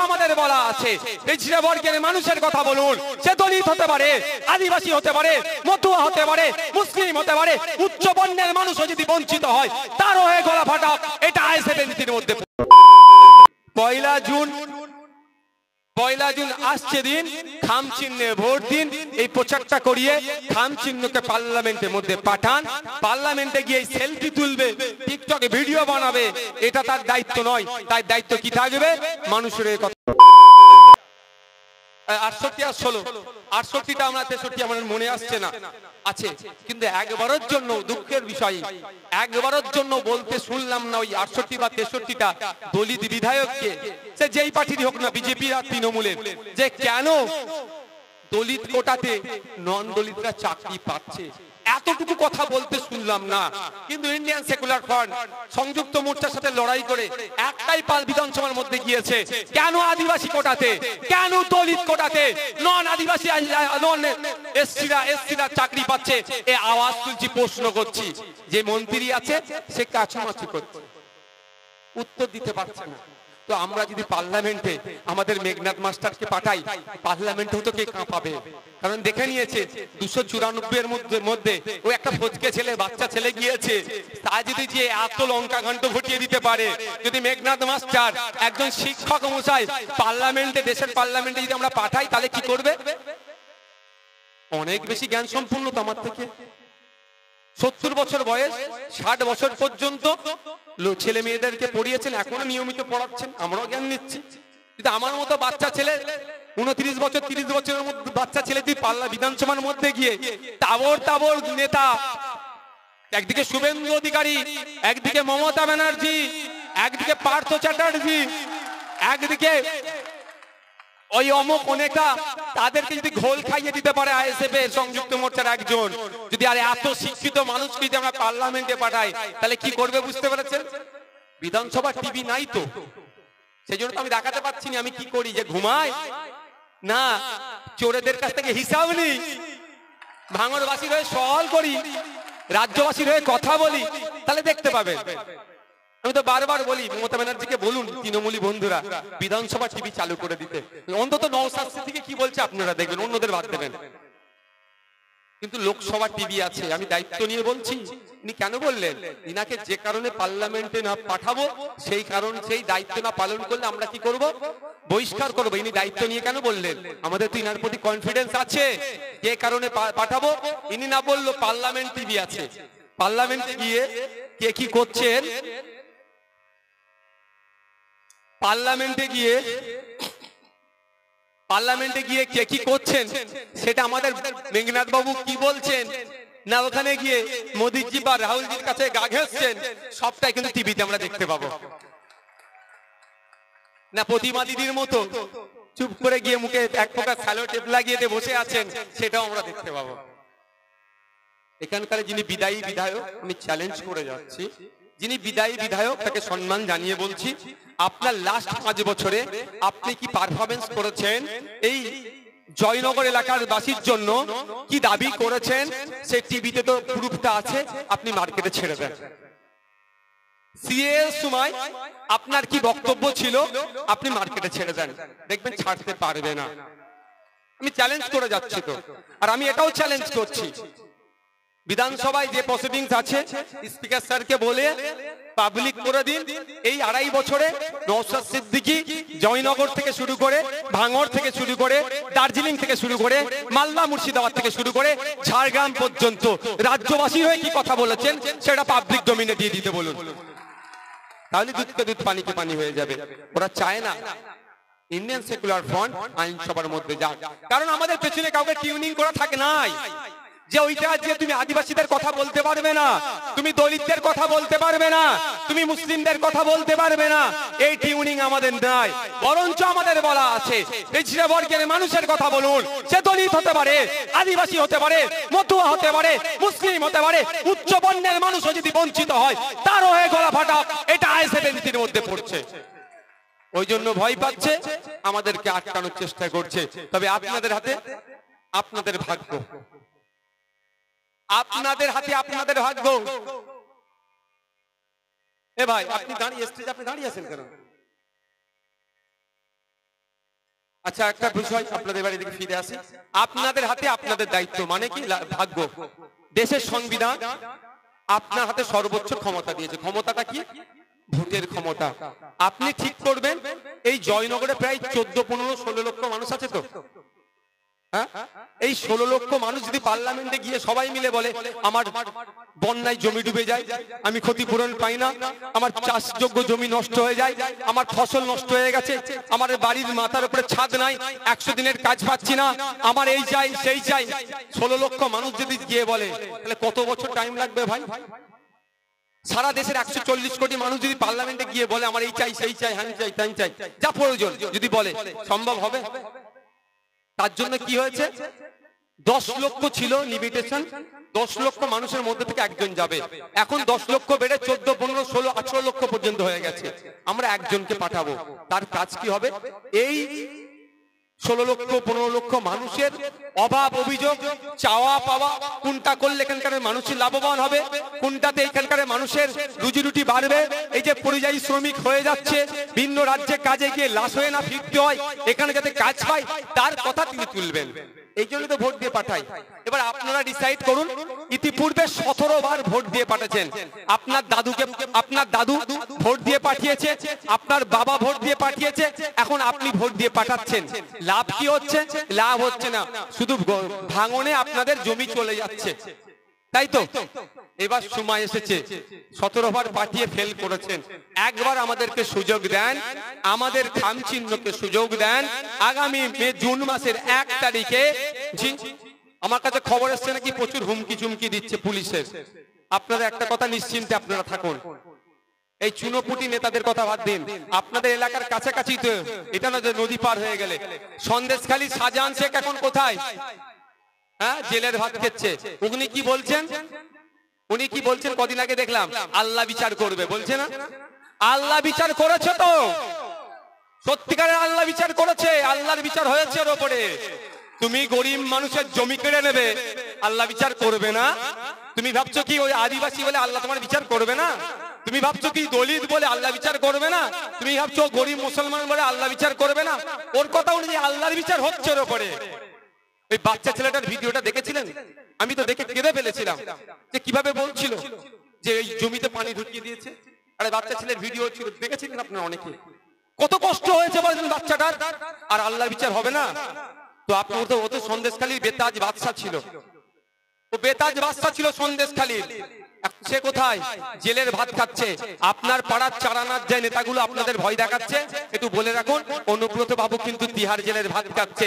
আমাদের বলা আছে পিছিয়ে বর্গের মানুষের কথা বলুন, সে দলিত হতে পারে, আদিবাসী হতে পারে, মতুয়া হতে পারে, মুসলিম হতে পারে, উচ্চ বর্ণের মানুষও যদি বঞ্চিত হয় তারও হয়ে গলা ফাটা, এটা আইএসএফের নীতির মধ্যে। পয়লা জুন আসছে দিন, খাম চিহ্নে ভোট দিন, এই প্রচারটা করিয়ে খাম চিহ্নকে পার্লামেন্টের মধ্যে পাঠান। পার্লামেন্টে গিয়ে সেলফি তুলবে, টিকটকে ভিডিও বানাবে, এটা তার দায়িত্ব নয়। তার দায়িত্ব কি থাকবে? মানুষের কথা। 68 আর 16, 68টা আমরা 63 আমার মনে আসছে না, আছে কিন্তু একবারের জন্য দুঃখের বিষয়, একবারের জন্য বলতে শুনলাম না ওই 68 বা 63টা দলিত বিধায়ককে, সে যেই পার্টিরই হোক না, বিজেপি আর তৃণমূলের, যে কেন দলিত কোটাতে নন দলিতরা চাকরি পাচ্ছে, এতটুকু কথা বলতে শুনলাম না। কিন্তু ইন্ডিয়ান সেকুলার ফ্রন্ট সংযুক্ত মোর্চার সাথে লড়াই করে একটাই পাল বিধানসভার মধ্যে গিয়েছে, কেন আদিবাসী কোটাতে, কেন দলিত কোটাতে নন আদিবাসী নন এসসিরা চাকরি পাচ্ছে, এই আওয়াজ তুলছি, প্রশ্ন করছি। যে মন্ত্রী আছে সে কাছামাছি করছে, উত্তর দিতে পারছে না। তো আমরা যদি পার্লামেন্টে আমাদের মেঘনাথ মাস্টারকে পাঠাই, পার্লামেন্টেও তো কে কাঁপাবে, কারণ দেখে নিয়েছে 294 এর মধ্যে ও একটা ফজকে ছেলে, বাচ্চা ছেলে গিয়েছে, তা যদি যে এত লঙ্কা ঘন্ট ঘটিয়ে দিতে পারে, যদি মেঘনাথ মাস্টার একজন শিক্ষক মশাই পার্লামেন্টে, দেশের পার্লামেন্টে যদি আমরা পাঠাই, তাহলে কি করবে? অনেক বেশি জ্ঞান সম্পন্ন তো আমার থেকে, 70 বছর বয়স, 60 বছর পর্যন্ত ছেলে মেয়েদেরকে পড়িয়েছেন, এখনো নিয়মিত পড়াচ্ছেন, আমরাও জ্ঞান নিচ্ছি। কিন্তু আমার মতো বাচ্চা ছেলে, 29 বছর 30 বছরের মধ্যে বাচ্চা ছেলে তুই বিধানসভার মধ্যে গিয়ে তাবর নেতা, একদিকে শুভেন্দু অধিকারী, একদিকে মমতা ব্যানার্জি, একদিকে পার্থ চ্যাটার্জি, একদিকে ওই অমুক অনেকটা, তাদেরকে যদি ঘোল খাইয়ে দিতে পারে আইএসএফ এর সংযুক্ত মোর্চার একজন, যদি আর এত শিক্ষিত মানুষকে যদি আমরা পার্লামেন্টে পাঠাই, তাহলে কি করবে বুঝতে পেরেছেন? বিধানসভা টিভি নাই তো, সেই জন্য তো আমি দেখাতে পাচ্ছি না আমি কি করি, যে ঘুমাই না, চোরেদের কাছ থেকে হিসাব নিই, ভাঙড়বাসীর হয়ে সওয়াল করি, রাজ্যবাসীর হয়ে কথা বলি, তাহলে দেখতে পাবেন। আমি তো বারবার বলি মমতা ব্যানার্জিকে বলুন, তৃণমূলী বন্ধুরা বিধানসভা টিভি চালু করে দিতে, অন্তত নওশাদ সিদ্দিকী কি বলছে আপনারা দেখবেন, অন্যদের বাদ দেবেন। কিন্তু লোকসভা টিভি আছে, আমি দায়িত্ব নিয়ে বলছি। ইনি কেন বললেন? ইনাকে যে কারণে পার্লামেন্টে না পাঠাবো, সেই কারণ, সেই দায়িত্ব না পালন করলে আমরা কি করব? বহিষ্কার করবো। ইনি দায়িত্ব নিয়ে কেন বললেন? আমাদের তো ইনার প্রতি কনফিডেন্স আছে, যে কারণে পাঠাবো। ইনি না বললো পার্লামেন্ট টিভি আছে, পার্লামেন্টে গিয়ে কে কি করছেন, পার্লামেন্টে গিয়ে কে কি করছেন সেটা আমাদের মেঘনাথ বাবু কি বলছেন, না ওখানে গিয়ে মোদিজি বা রাহুলজির কাছে গা ঘেঁষছেন, সবটাই কিন্তু টিভিতে আমরা দেখতে পাবো। না প্রতিমা দিদির মতো চুপ করে গিয়ে মুখে এক প্রকার স্যালো টেপ লাগিয়ে দিয়ে বসে আছেন, সেটাও আমরা দেখতে পাবো। এখানকার যিনি বিদায়ী বিধায়ক, আমি চ্যালেঞ্জ করে যাচ্ছি, যিনি বিদায়ী বিধায়ক তাকে সম্মান জানিয়ে বলছি, আপনার লাস্ট 5 বছরে আপনি কি পারফরমেন্স করেছেন, এই জয়নগর এলাকার বাসীর জন্য কি দাবি করেছেন, সেই টিভিতে তো প্রুফটা আছে, আপনি মার্কেটে ছেড়ে দেন। সিএ এর সময় আপনার কি বক্তব্য ছিল, আপনি মার্কেটে ছেড়ে দেন, দেখবেন ছাড়তে পারবে না। আমি চ্যালেঞ্জ করে যাচ্ছি তো, আর আমি এটাও চ্যালেঞ্জ করছি, বিধানসভায় যে প্রসিডিংস আছে স্পিকার স্যারকে বলে পাবলিক করে দিন। এই 2.5 বছরে নওশাদ সিদ্দিকী জয়নগর থেকে শুরু করে, ভাঙড় থেকে শুরু করে, দার্জিলিং থেকে শুরু করে, মালদা মুর্শিদাবাদ থেকে শুরু করে ঝাড়গ্রাম পর্যন্ত রাজ্যবাসী হয়ে কি কথা বলেছেন সেটা পাবলিক ডোমেইনে দিয়ে দিতে বলুন, তাহলে দুধকে দুধ পানিকে পানি হয়ে যাবে। ওরা চায় না ইন্ডিয়ান সেকুলার ফ্রন্ট আইনসভার মধ্যে যাক, কারণ আমাদের পেছনে কাউকে টিউনিং করা থাকে নাই, যে ওইটা যে তুমি আদিবাসীদের কথা বলতে পারবে না, তুমি দলিতদের কথা বলতে পারবে না, তুমি মুসলিমদের কথা বলতে পারবে না, এই টিউনিং আমাদের নাই। বরঞ্চ আমাদের বলা আছে পিছিয়ে বর্গের মানুষের কথা বলুন, সে দলিত হতে পারে, আদিবাসী হতে পারে, মতুয়া হতে পারে, মুসলিম হতে পারে, উচ্চ বর্ণের মানুষও যদি বঞ্চিত হয় তারও হয়ে গলা ফাটা, এটা আইএসএফ এর নীতির মধ্যে পড়ছে। ওই জন্য ভয় পাচ্ছে, আমাদেরকে আটকানোর চেষ্টা করছে। তবে আপনাদের হাতে আপনাদের ভাগ্য, আপনাদের হাতে আপনাদের ভাগ্য। এ ভাই আপনি দাঁড়িয়ে, স্টেজে আপনি দাঁড়িয়ে আছেন কেন? আচ্ছা, একটা বিষয় আপনাদের বাড়ি থেকে ফিরে আসি। আপনাদের হাতে আপনাদের দায়িত্ব, মানে কি ভাগ্য। দেশের সংবিধান আপনার হাতে সর্বোচ্চ ক্ষমতা দিয়েছে। ক্ষমতাটা কি? ভোটের ক্ষমতা। আপনি ঠিক করবেন। এই জয়নগরে প্রায় 14-15-16 লক্ষ মানুষ আছে তো, হ্যাঁ? এই 16 লক্ষ মানুষ যদি পার্লামেন্টে গিয়ে সবাই মিলে বলে আমার বন্যায় জমি ডুবে যায়, আমি ক্ষতিপূরণ পাই না, আমার চাষযোগ্য জমি নষ্ট হয়ে যায়, আমার ফসল নষ্ট হয়ে গেছে, আমার বাড়ির মাথার উপরে ছাদ নাই, 100 দিনের কাজ পাচ্ছি না, আমার এই চাই সেই চাই, 16 লক্ষ মানুষ যদি গিয়ে বলে, তাহলে কত বছর টাইম লাগবে ভাই? সারা দেশের 140 কোটি মানুষ যদি পার্লামেন্টে গিয়ে বলে আমার এই চাই সেই চাই, হ্যাঁ চাই তাই চাই, যা প্রয়োজন যদি বলে, সম্ভব হবে? তার জন্য কি হয়েছে? 10 লক্ষ ছিল লিমিটেশন, 10 লক্ষ মানুষের মধ্যে থেকে একজন যাবে। এখন 10 লক্ষ বেড়ে 14, 15, 16, 18 লক্ষ পর্যন্ত হয়ে গেছে। আমরা একজনকে পাঠাবো, তার কাজ কি হবে? এই 16 লক্ষ 15 লক্ষ মানুষের অভাব অভিযোগ চাওয়া পাওয়া কোনটা করলে এখানকার মানুষের লাভবান হবে, কোনটাতে এখানকার মানুষের রুজি রুটি বাড়বে, এই যে পরিযায়ী শ্রমিক হয়ে যাচ্ছে ভিন্ন রাজ্যে কাজে গিয়ে লাশ হয়ে না ফিরতে হয়, এখানে যাতে কাজ পায়, তার কথা তিনি তুলবেন। এই জন্য তো ভোট দিয়ে পাঠাই। এবার আপনারা ডিসাইড করুন। ইতিপূর্বে 17 বার ভোট দিয়ে পাঠাচ্ছেন। আপনার দাদু ভোট দিয়ে পাঠিয়েছে, আপনার বাবা ভোট দিয়ে পাঠিয়েছে, এখন আপনি ভোট দিয়ে পাঠাচ্ছেন। লাভ কি হচ্ছে? লাভ হচ্ছে না, শুধু ভাঙনে আপনাদের জমি চলে যাচ্ছে, তাই তো? এবার সময় এসেছে, 17 বার পাঠিয়ে ফেল করেছেন, একবার আমাদেরকে সুযোগ দেন, আমাদের খামচিহ্নকে সুযোগ দেন। আগামী জুন মাসের 1 তারিখে আমার কাছে খবর এসছে নাকি প্রচুর হুমকি চুমকি দিচ্ছে পুলিশের। আপনারা একটা কথা নিশ্চিন্তে আপনারা থাকুন, এই চুনোপুটি নেতাদের কথা বাদ দিন, আপনাদের এলাকার কাছাকাছি তো, এটা না যে নদী পার হয়ে গেলে। সন্দেশখালী শাহজাহান শেখ এখন কোথায়? হ্যাঁ, জেলের ভাত খেচ্ছে। উনি কি বলছেন? উনি কি বলছেন? কদিন আগে দেখলাম আল্লাহ বিচার করবে, বলছে না? আল্লাহ বিচার করেছে তো, সত্যিকারের আল্লাহ বিচার করেছে, আল্লাহর বিচার হয়েছে ওর উপরে। তুমি গরিব মানুষের জমি কেড়ে নেবে, আল্লাহ বিচার করবে না? তুমি ভাবছো কি ওই আদিবাসী বলে আল্লাহ তোমার বিচার করবে না? তুমি ভাবছো কি দলিত বলে আল্লাহ বিচার করবে না? তুমি ভাবছো গরিব মুসলমান বলে আল্লাহ বিচার করবে না? ওর কথা অনুযায়ী আল্লাহর বিচার হচ্ছে ওর উপরে। ওই বাচ্চা ছেলেটার ভিডিওটা দেখেছিলেন? আমি তো দেখে কেঁদে ফেলেছিলাম, যে কিভাবে বলছিল যে এই জমিতে পানি ঢুকিয়ে দিয়েছে। আরে বাচ্চা ছেলের ভিডিও ছিল, দেখেছিলেন আপনারা অনেকে, কত কষ্ট হয়েছে বলেন বাচ্চাটার, আর আল্লাহর বিচার হবে না? তো আপনি ও তো সন্দেশখালীর বেতাজ বাদশা ছিল, ও বেতাজ বাদশা ছিল সন্দেশখালীর। সে কোথায়? জেলের ভাত খাচ্ছে। আপনার পাড়ার চারানার যে নেতাগুলো আপনাদের ভয় দেখাচ্ছে, একটু বলে রাখুন, অনুব্রত বাবু কিন্তু তিহার জেলের ভাত খাচ্ছে।